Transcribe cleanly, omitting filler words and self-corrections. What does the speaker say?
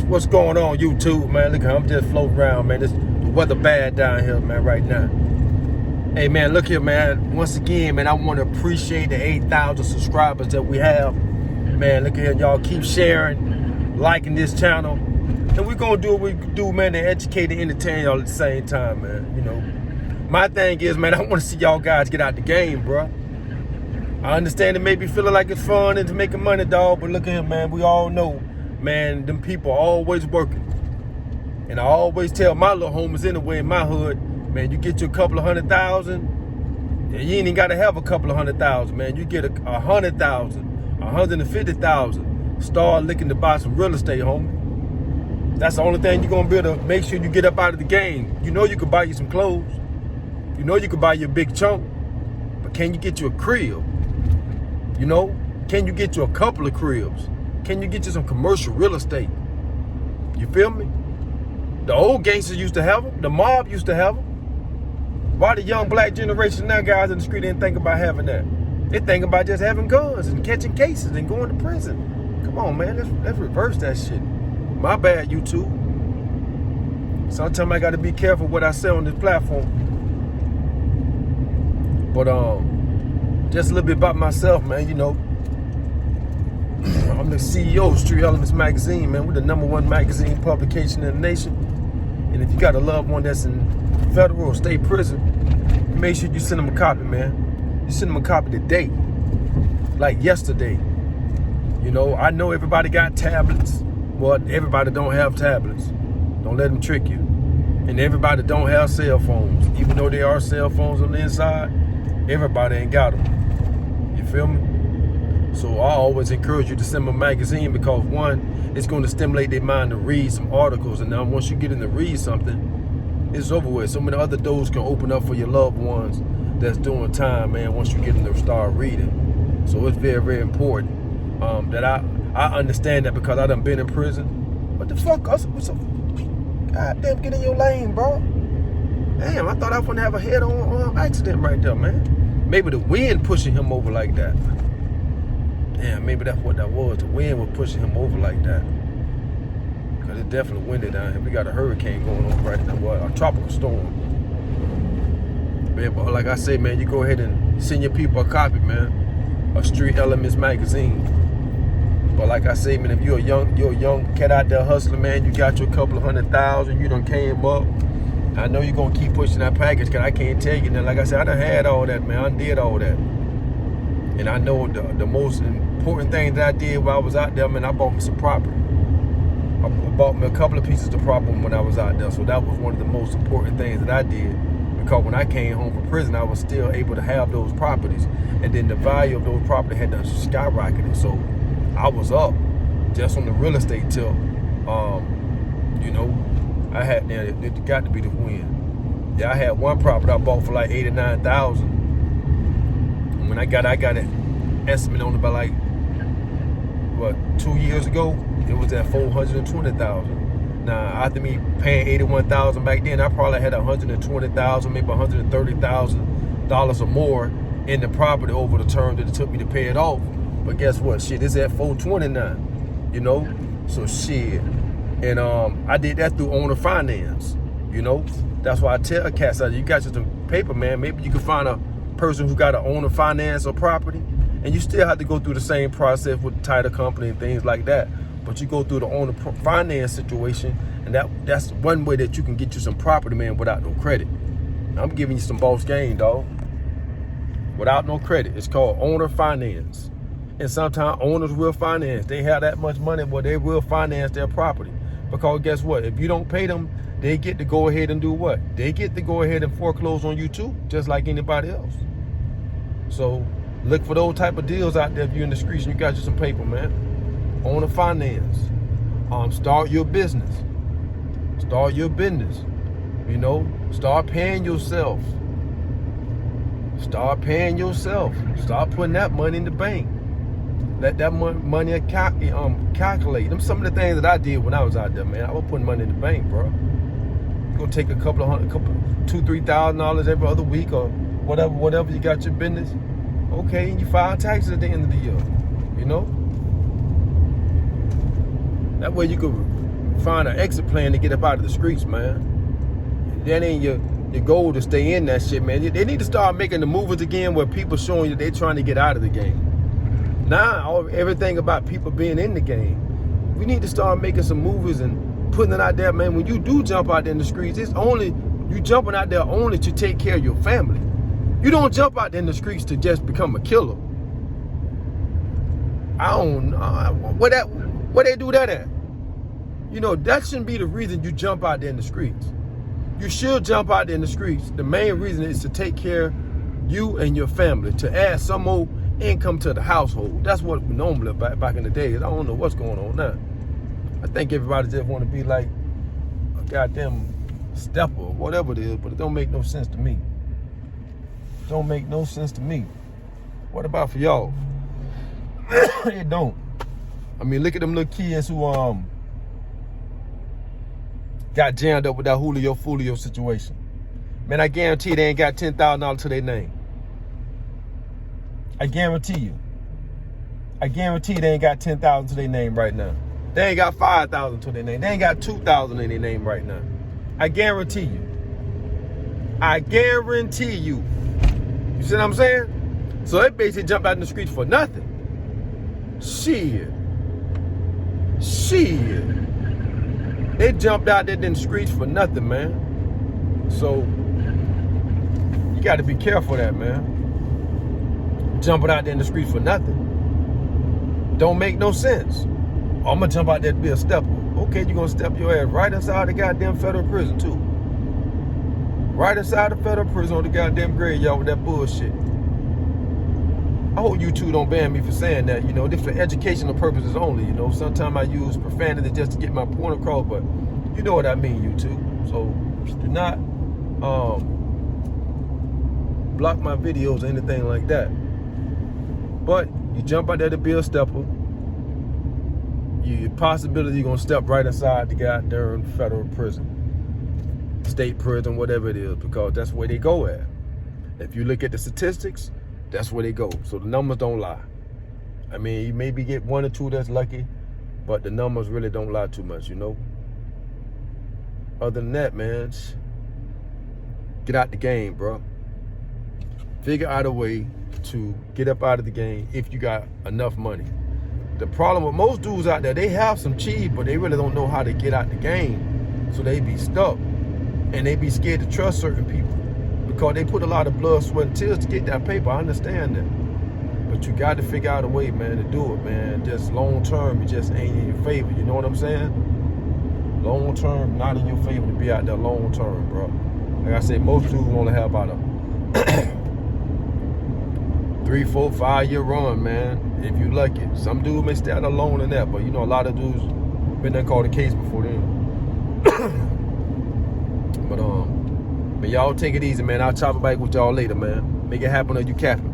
What's going on, YouTube, man? Look, I'm just floating around, man. The weather bad down here, man, right now. Hey, man, look here, man. Once again, man, I want to appreciate the 8,000 subscribers that we have. Man, look here, y'all keep sharing, liking this channel. And we're going to do what we do, man, to educate and entertain y'all at the same time, man. You know, my thing is, man, I want to see y'all guys get out the game, bro. I understand it may be feeling like it's fun and it's making money, dog, but look at here, man. We all know, man, them people are always working. And I always tell my little homies anyway in my hood, man, you get you a couple of 100,000, you ain't even got to have a couple of 100,000, man. You get 100,000, 150,000, start looking to buy some real estate, homie. That's the only thing you're going to be able to make sure you get up out of the game. You know you can buy you some clothes. You know you can buy you a big chunk. But can you get you a crib? You know, can you get you a couple of cribs? Can you get you some commercial real estate? You feel me? The old gangsters used to have them. The mob used to have them. Why the young black generation now, guys in the street, didn't think about having that? They think about just having guns and catching cases and going to prison. Come on, man, let's reverse that shit. My bad, YouTube. Sometimes I got to be careful what I say on this platform. But just a little bit about myself, man. You know, I'm the CEO of Street Elements Magazine, man. We're the #1 magazine publication in the nation. And if you got a loved one that's in federal or state prison, make sure you send them a copy, man. You send them a copy today, like yesterday. You know, I know everybody got tablets. Well, everybody don't have tablets. Don't let them trick you. And everybody don't have cell phones. Even though there are cell phones on the inside, everybody ain't got them. You feel me? So I always encourage you to send them a magazine because, one, it's going to stimulate their mind to read some articles. And now once you get in to read something, it's over with. So many other doors can open up for your loved ones that's doing time, man, once you get in there and start reading. So it's very, very important that I understand that because I done been in prison. What the fuck? What's up? Goddamn, get in your lane, bro. Damn, I thought I was going to have a head-on accident right there, man. Maybe the wind pushing him over like that. Damn, maybe that's what that was. The wind was pushing him over like that. Because it's definitely windy down here. We got a hurricane going on right now. What? A tropical storm. Man, but like I say, man, you go ahead and send your people a copy, man. A Street Elements magazine. But like I say, man, if you're a young cat out there hustling, man, you got your couple of 100,000, you done came up. I know you're going to keep pushing that package because I can't tell you. Now, like I said, I done had all that, man. I did all that. And I know the most important thing that I did while I was out there, man, I bought me some property. I bought me a couple of pieces of property when I was out there. So that was one of the most important things that I did. Because when I came home from prison, I was still able to have those properties. And then the value of those properties had skyrocketed. So I was up just on the real estate tip. You know, I had, it got to be the wind. Yeah, I had one property I bought for like $89,000. And when I got an estimate on it by like, what, 2 years ago, it was at $420,000. Now, after me paying $81,000 back then, I probably had $120,000, maybe $130,000 or more in the property over the term that it took me to pay it off. But guess what? Shit, it's at $429. You know, so shit. And I did that through owner finance. You know, that's why I tell cats out, you got you some paper, man. Maybe you can find a person who got an owner finance or property, and you still have to go through the same process with the title company and things like that. But you go through the owner finance situation, and that's one way that you can get you some property, man, without no credit. I'm giving you some boss game, dog. Without no credit. It's called owner finance. And sometimes owners will finance. They have that much money, but they will finance their property. Because guess what? If you don't pay them, they get to go ahead and do what? They get to go ahead and foreclose on you too, just like anybody else. So look for those type of deals out there if you're in the streets and you got you some paper, man. Owner finance. Start your business. Start your business. You know, start paying yourself. Start paying yourself. Start putting that money in the bank. Let that money calculate. Them some of the things that I did when I was out there, man. I was putting money in the bank, bro. You're gonna take a couple $2,000-$3,000 every other week or whatever you got your business. Okay, and you file taxes at the end of the year. You know? That way you could find an exit plan to get up out of the streets, man. That ain't your goal to stay in that shit, man. They need to start making the movies again where people showing you they're trying to get out of the game. Now, everything about people being in the game. We need to start making some movies and putting it out there, man. When you do jump out there in the streets, you jumping out there only to take care of your family. You don't jump out there in the streets to just become a killer. I don't know. Where they do that at? You know, that shouldn't be the reason you jump out there in the streets. You should jump out there in the streets. The main reason is to take care of you and your family, to add some more income to the household. That's what we normally back in the days. I don't know what's going on now. I think everybody just want to be like a goddamn stepper or whatever it is, but it don't make no sense to me. Don't make no sense to me. What about for y'all? It don't. I mean, look at them little kids who got jammed up with that Julio Fulio situation. Man, I guarantee they ain't got $10,000 to their name. I guarantee you. I guarantee they ain't got $10,000 to their name right now. They ain't got $5,000 to their name. They ain't got $2,000 in their name right now. I guarantee you. I guarantee you. You see what I'm saying? So they basically jumped out in the streets for nothing. Shit. They jumped out there in the streets for nothing, man. So you got to be careful of that, man. Jumping out there in the streets for nothing don't make no sense. I'm gonna jump out there to be a stepper. Okay, you're gonna step your ass right inside the goddamn federal prison too. Right inside the federal prison on the goddamn graveyard with that bullshit. I hope you two don't ban me for saying that. You know, this for educational purposes only. You know, sometimes I use profanity just to get my point across, but you know what I mean, you two. So do not block my videos or anything like that. But you jump out there to be a stepper, your possibility you're gonna step right inside the goddamn federal prison, state prison, whatever it is, because that's where they go at. If you look at the statistics, that's where they go. So the numbers don't lie. I mean, you maybe get 1 or 2 that's lucky, but the numbers really don't lie too much, you know? Other than that, man, get out the game, bro. Figure out a way to get up out of the game if you got enough money. The problem with most dudes out there, they have some cheese, but they really don't know how to get out the game. So they be stuck. And they be scared to trust certain people because they put a lot of blood, sweat, and tears to get that paper. I understand that. But you got to figure out a way, man, to do it, man. Just long term, it just ain't in your favor. You know what I'm saying? Long term, not in your favor to be out there long term, bro. Like I said, most dudes only have about a 3, 4, 5 year run, man, if you lucky. Some dudes may stay out alone in that, but you know, a lot of dudes been there called a case before then. But y'all take it easy, man. I'll chop it back with y'all later, man. Make it happen or you capping.